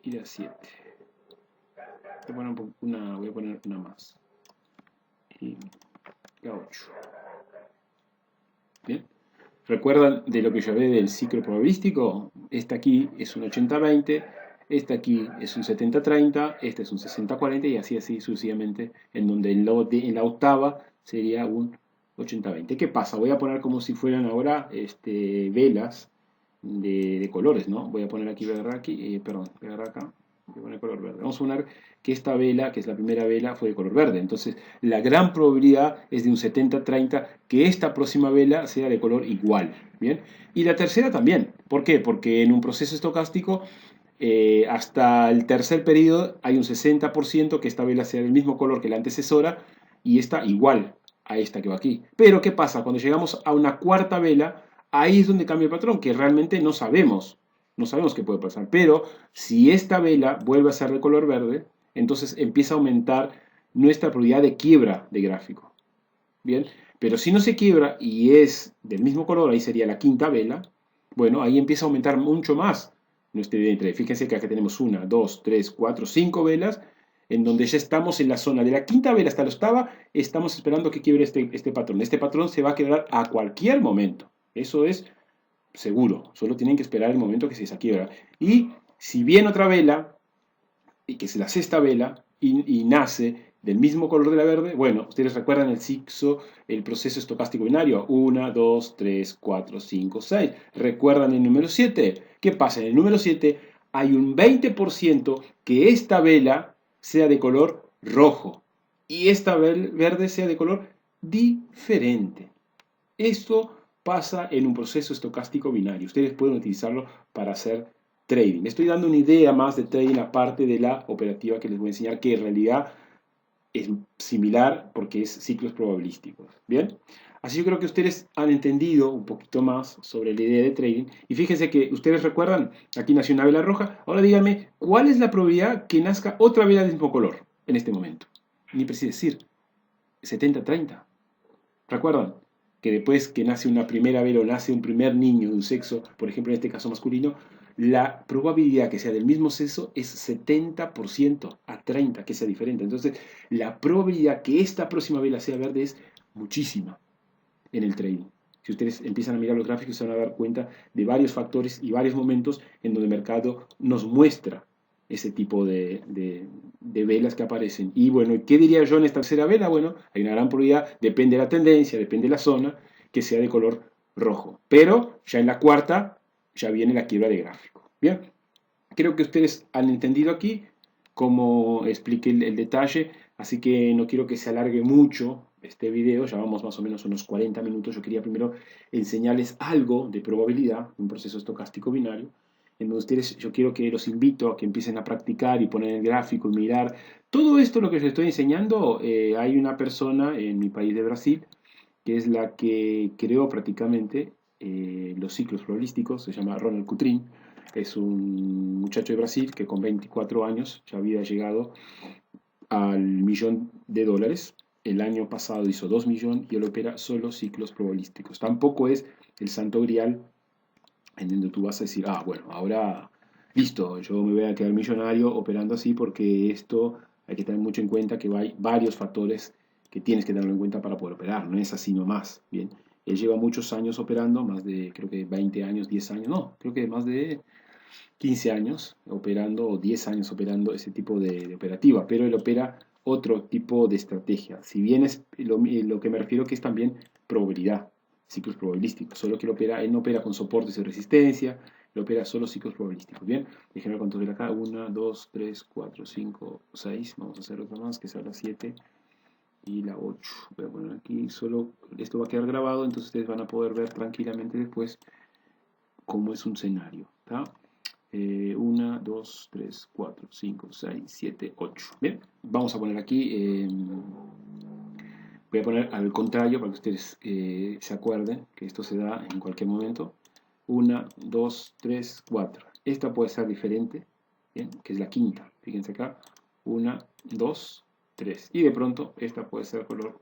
y la 7. Voy a poner una más. Y la 8. Bien. ¿Recuerdan de lo que yo hablé del ciclo probabilístico? Esta aquí es un 80-20, esta aquí es un 70-30, esta es un 60-40 y así sucesivamente, en donde en la octava sería un 80-20. ¿Qué pasa? Voy a poner como si fueran ahora velas de colores, ¿no? Voy a poner aquí verde aquí, verde acá, voy a poner color verde. Vamos a poner que esta vela, que es la primera vela, fue de color verde. Entonces, la gran probabilidad es de un 70-30 que esta próxima vela sea de color igual, ¿bien? Y la tercera también. ¿Por qué? Porque en un proceso estocástico, hasta el tercer periodo hay un 60% que esta vela sea del mismo color que la antecesora y esta igual a esta que va aquí. Pero, ¿qué pasa? Cuando llegamos a una cuarta vela, ahí es donde cambia el patrón, que realmente no sabemos. No sabemos qué puede pasar. Pero si esta vela vuelve a ser de color verde, entonces empieza a aumentar nuestra probabilidad de quiebra de gráfico. Bien, pero si no se quiebra y es del mismo color, ahí sería la quinta vela, bueno, ahí empieza a aumentar mucho más nuestra idea de trade. Fíjense que acá tenemos 1, 2, 3, 4, 5 velas, en donde ya estamos en la zona de la quinta vela hasta la octava, estamos esperando que quiebre este patrón. Este patrón se va a quebrar a cualquier momento. Eso es seguro, solo tienen que esperar el momento que se quiebra. Y si viene otra vela, y que es la sexta vela, y nace del mismo color de la verde, bueno, ustedes recuerdan el proceso estocástico binario, 1, 2, 3, 4, 5, 6. ¿Recuerdan el número 7? ¿Qué pasa? En el número 7 hay un 20% que esta vela sea de color rojo y esta verde sea de color diferente. Esto pasa en un proceso estocástico binario. Ustedes pueden utilizarlo para hacer trading. Les estoy dando una idea más de trading aparte de la operativa que les voy a enseñar, que en realidad es similar porque es ciclos probabilísticos. Bien, Así yo creo que ustedes han entendido un poquito más sobre la idea de trading. Y fíjense que ustedes recuerdan, aquí nació una vela roja. Ahora díganme, ¿cuál es la probabilidad que nazca otra vela del mismo color en este momento? Ni precisa decir, 70-30. ¿Recuerdan? Que después que nace una primera vela o nace un primer niño de un sexo, por ejemplo en este caso masculino, la probabilidad que sea del mismo sexo es 70% a 30%, que sea diferente. Entonces, la probabilidad que esta próxima vela sea verde es muchísima en el trading. Si ustedes empiezan a mirar los gráficos, se van a dar cuenta de varios factores y varios momentos en donde el mercado nos muestra ese tipo de velas que aparecen. Y bueno, ¿qué diría yo en esta tercera vela? Bueno, hay una gran probabilidad, depende de la tendencia, depende de la zona, que sea de color rojo. Pero ya en la cuarta, ya viene la quiebra de gráfico. Bien, creo que ustedes han entendido aquí cómo expliqué el detalle, así que no quiero que se alargue mucho este video, ya vamos más o menos unos 40 minutos. Yo quería primero enseñarles algo de probabilidad, un proceso estocástico binario, en donde ustedes, yo quiero que los invito a que empiecen a practicar y poner el gráfico y mirar. Todo esto lo que les estoy enseñando, hay una persona en mi país de Brasil, que es la que creó prácticamente los ciclos probabilísticos, se llama Ronald Cutrin. Es un muchacho de Brasil que con 24 años ya había llegado al $1.000.000. El año pasado hizo 2 millones y él opera solo ciclos probabilísticos. Tampoco es el santo grial en donde tú vas a decir, ah, bueno, ahora listo, yo me voy a quedar millonario operando así, porque esto hay que tener mucho en cuenta que hay varios factores que tienes que tenerlo en cuenta para poder operar, no es así nomás, ¿bien? Él lleva muchos años operando, más de creo que 20 años, 10 años, no, creo que más de 15 años operando o 10 años operando ese tipo de operativa, pero él opera otro tipo de estrategia. Si bien es lo que me refiero que es también probabilidad, ciclos probabilísticos, solo que él no opera con soportes y resistencia, él opera solo ciclos probabilísticos. Bien, déjenme ver cuántos ver acá, 1, 2, 3, 4, 5, 6, vamos a hacer otra más, que sea la 7 y la 8. Voy a poner aquí, solo esto va a quedar grabado, entonces ustedes van a poder ver tranquilamente después cómo es un escenario, ¿está? 1, 2, 3, 4, 5, 6, 7, 8. Bien, vamos a poner aquí, voy a poner al contrario para que ustedes se acuerden que esto se da en cualquier momento. 1, 2, 3, 4. Esta puede ser diferente, ¿bien? Que es la quinta. Fíjense acá. 1, 2, 3. Y de pronto esta puede ser color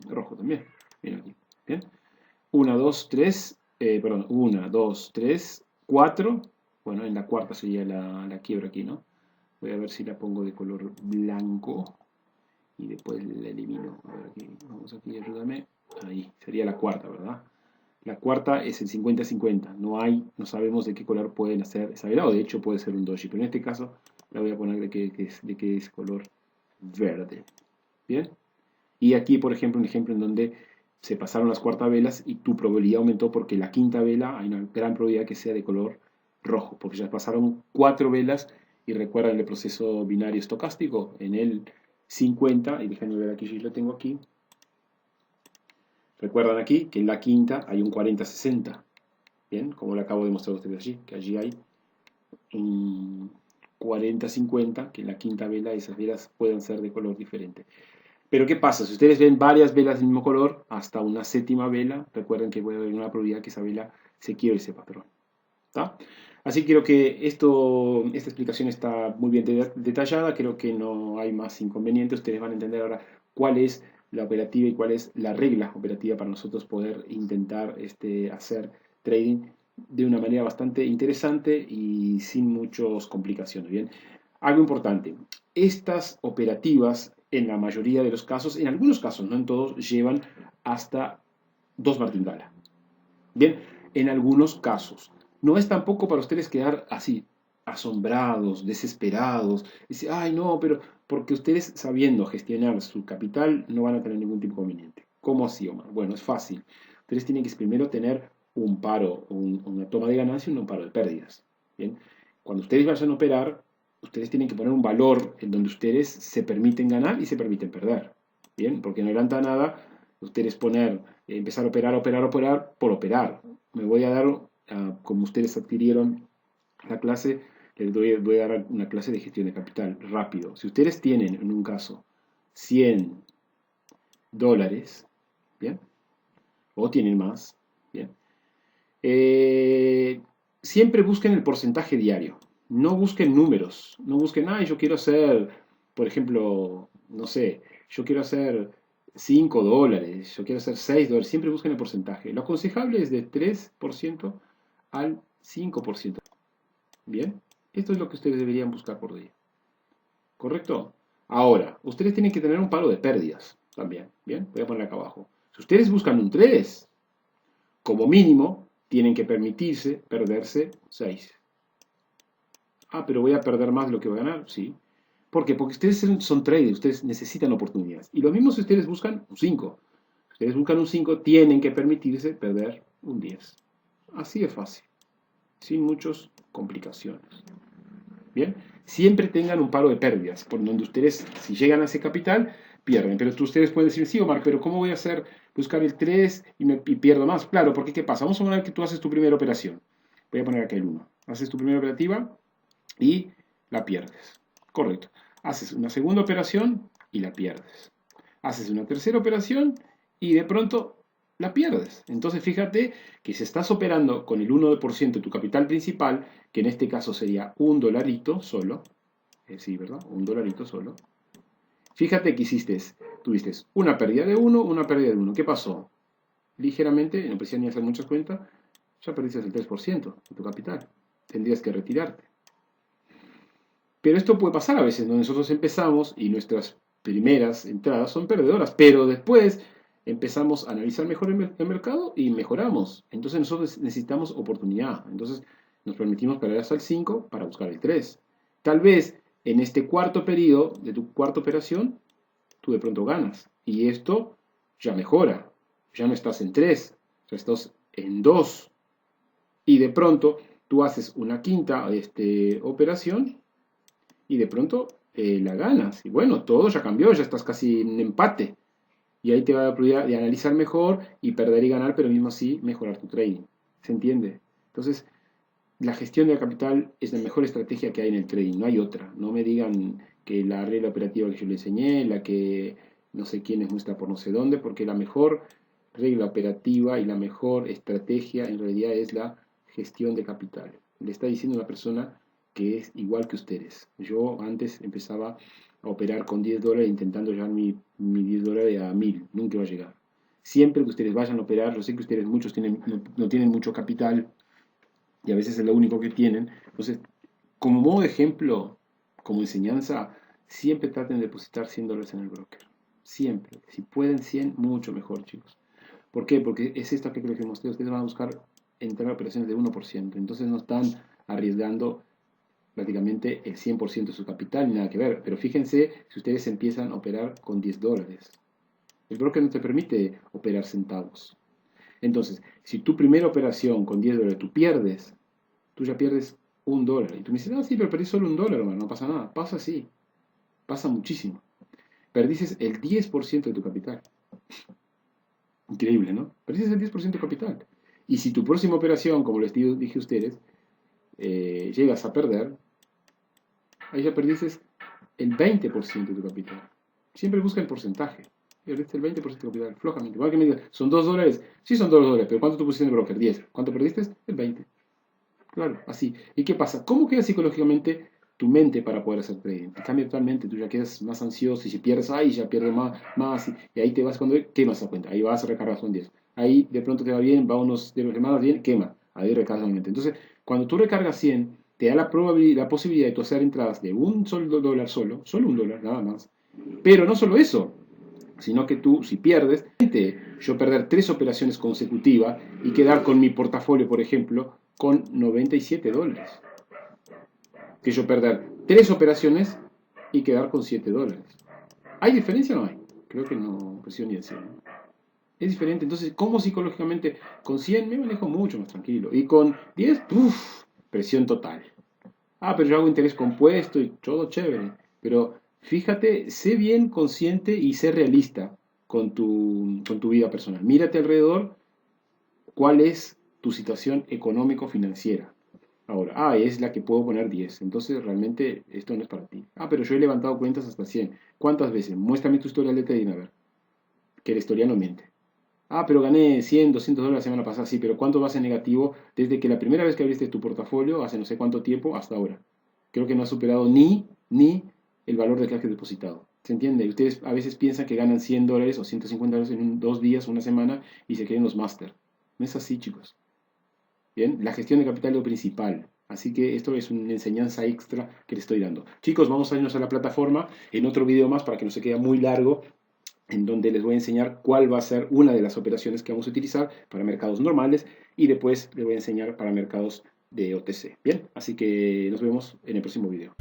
rojo también. Miren aquí. Bien. 1, 2, 3. Perdón. 1, 2, 3, 4. Bueno, en la cuarta sería la quiebra aquí, ¿no? Voy a ver si la pongo de color blanco y después la elimino. A ver aquí, vamos aquí, ayúdame. Ahí, sería la cuarta, ¿verdad? La cuarta es el 50-50. No sabemos de qué color pueden hacer esa vela, o de hecho puede ser un doji, pero en este caso la voy a poner de que es color verde. ¿Bien? Y aquí, por ejemplo, un ejemplo en donde se pasaron las cuartas velas y tu probabilidad aumentó porque la quinta vela hay una gran probabilidad que sea de color rojo, porque ya pasaron 4 velas y recuerdan el proceso binario estocástico en el 50, y déjenme ver aquí si lo tengo aquí. Recuerdan aquí que en la quinta hay un 40-60, bien, como le acabo de mostrar a ustedes allí, que allí hay un 40-50, que en la quinta vela esas velas pueden ser de color diferente. Pero ¿qué pasa? Si ustedes ven varias velas del mismo color, hasta una séptima vela, recuerden que puede haber una probabilidad que esa vela se quiebre ese patrón. ¿Está? Así que creo que esta explicación está muy bien detallada, creo que no hay más inconveniente. Ustedes van a entender ahora cuál es la operativa y cuál es la regla operativa para nosotros poder intentar hacer trading de una manera bastante interesante y sin muchas complicaciones. Bien, algo importante, estas operativas en la mayoría de los casos, en algunos casos, no en todos, llevan hasta 2 martingala. Bien, en algunos casos. No es tampoco para ustedes quedar así, asombrados, desesperados. Dice, ay, no, pero porque ustedes sabiendo gestionar su capital no van a tener ningún tipo de inconveniente. ¿Cómo así, Omar? Bueno, es fácil. Ustedes tienen que primero tener un paro, una toma de ganancia y un paro de pérdidas. Bien, cuando ustedes vayan a operar, ustedes tienen que poner un valor en donde ustedes se permiten ganar y se permiten perder. Bien, porque no adelanta nada ustedes empezar a operar por operar. Me voy a dar, como ustedes adquirieron la clase, les voy a dar una clase de gestión de capital rápido. Si ustedes tienen, en un caso, $100, ¿bien? O tienen más, ¿bien? Siempre busquen el porcentaje diario. No busquen números. No busquen, yo quiero hacer, por ejemplo, no sé, yo quiero hacer $5, yo quiero hacer $6. Siempre busquen el porcentaje. Lo aconsejable es de 3% al 5%. ¿Bien? Esto es lo que ustedes deberían buscar por día. ¿Correcto? Ahora, ustedes tienen que tener un palo de pérdidas también. ¿Bien? Voy a poner acá abajo. Si ustedes buscan un 3, como mínimo, tienen que permitirse perderse 6. Pero voy a perder más de lo que voy a ganar. Sí. ¿Por qué? Porque ustedes son traders, ustedes necesitan oportunidades. Y lo mismo si ustedes buscan un 5. Si ustedes buscan un 5, tienen que permitirse perder un 10. Así de fácil. Sin muchas complicaciones. Bien, siempre tengan un paro de pérdidas, por donde ustedes, si llegan a ese capital, pierden. Pero ustedes pueden decir, sí, Omar, pero ¿cómo voy a hacer buscar el 3 y pierdo más? Claro, porque ¿qué pasa? Vamos a poner que tú haces tu primera operación. Voy a poner acá el 1. Haces tu primera operativa y la pierdes. Correcto. Haces una segunda operación y la pierdes. Haces una tercera operación y de pronto la pierdes. Entonces fíjate que si estás operando con el 1% de tu capital principal, que en este caso sería $1 solo, sí, ¿verdad? $1 solo. Fíjate que tuviste una pérdida de 1, una pérdida de 1. ¿Qué pasó? Ligeramente, no precisas ni hacer muchas cuentas, ya perdiste el 3% de tu capital. Tendrías que retirarte. Pero esto puede pasar a veces, ¿no? Nosotros empezamos y nuestras primeras entradas son perdedoras, pero después empezamos a analizar mejor el mercado y mejoramos. Entonces nosotros necesitamos oportunidad. Entonces nos permitimos perder hasta el 5 para buscar el 3. Tal vez en este cuarto periodo de tu cuarta operación, tú de pronto ganas. Y esto ya mejora. Ya no estás en 3, ya estás en 2. Y de pronto tú haces una quinta operación y de pronto la ganas. Y bueno, todo ya cambió, ya estás casi en empate. Y ahí te va a poder analizar mejor y perder y ganar, pero mismo así mejorar tu trading. ¿Se entiende? Entonces, la gestión del capital es la mejor estrategia que hay en el trading, no hay otra. No me digan que la regla operativa que yo le enseñé, la que no sé quién es muestra por no sé dónde, porque la mejor regla operativa y la mejor estrategia en realidad es la gestión de capital. Le está diciendo una persona que es igual que ustedes. Yo antes empezaba a operar con $10 intentando llevar mi $10 a 1000. Nunca va a llegar. Siempre que ustedes vayan a operar, yo sé que ustedes muchos no tienen mucho capital y a veces es lo único que tienen. Entonces, como modo de ejemplo, como enseñanza, siempre traten de depositar $100 en el broker. Siempre. Si pueden 100, mucho mejor, chicos. ¿Por qué? Porque es esto que les mostré. Ustedes van a buscar entrar a operaciones de 1%. Entonces no están arriesgando prácticamente el 100% de su capital, ni nada que ver. Pero fíjense si ustedes empiezan a operar con $10. El broker no te permite operar centavos. Entonces, si tu primera operación con $10 tú ya pierdes $1. Y tú me dices, sí, pero perdí solo $1, hermano, no pasa nada. Pasa así, pasa muchísimo. Perdiste el 10% de tu capital. Increíble, ¿no? Perdiste el 10% de capital. Y si tu próxima operación, como les dije a ustedes, llegas a perder, ahí ya perdiste el 20% de tu capital. Siempre busca el porcentaje. Perdiste el 20% de capital, flojamente. Igual que me digas, ¿son $2? Sí, son $2, pero ¿cuánto tú pusiste en el broker? 10. ¿Cuánto perdiste? El 20. Claro, así. ¿Y qué pasa? ¿Cómo queda psicológicamente tu mente para poder hacer trading? Te cambia totalmente, tú ya quedas más ansioso y si pierdes, ya pierdes más y ahí te vas cuando quemas la cuenta, ahí vas a recargar son 10. Ahí de pronto te va bien, va unos de los semanas bien, quema, ahí recargas nuevamente. Entonces, cuando tú recargas 100, te da la posibilidad de tú hacer entradas de un solo dólar solo $1, nada más. Pero no solo eso, sino que tú, si pierdes, yo perder 3 operaciones consecutivas y quedar con mi portafolio, por ejemplo, con $97. Que yo perder 3 operaciones y quedar con $7. ¿Hay diferencia o no hay? Creo que no, presión ni acción. Es diferente. Entonces, ¿cómo psicológicamente? Con 100 me manejo mucho más tranquilo. Y con 10, presión total. Pero yo hago interés compuesto y todo chévere. Pero fíjate, sé bien consciente y sé realista con tu vida personal. Mírate alrededor cuál es tu situación económico-financiera. Ahora, es la que puedo poner 10. Entonces, realmente esto no es para ti. Pero yo he levantado cuentas hasta 100. ¿Cuántas veces? Muéstrame tu historial de trading, a ver. Que la historia no miente. Ah, pero gané 100, $200 la semana pasada. Sí, pero ¿cuánto vas en negativo desde que la primera vez que abriste tu portafolio, hace no sé cuánto tiempo, hasta ahora? Creo que no has superado ni el valor del que has depositado. ¿Se entiende? Ustedes a veces piensan que ganan $100 o $150 en 2 días, una semana, y se creen los máster. No es así, chicos. Bien, la gestión de capital es lo principal. Así que esto es una enseñanza extra que les estoy dando. Chicos, vamos a irnos a la plataforma en otro video más para que no se quede muy largo, en donde les voy a enseñar cuál va a ser una de las operaciones que vamos a utilizar para mercados normales y después les voy a enseñar para mercados de OTC. Bien, así que nos vemos en el próximo video.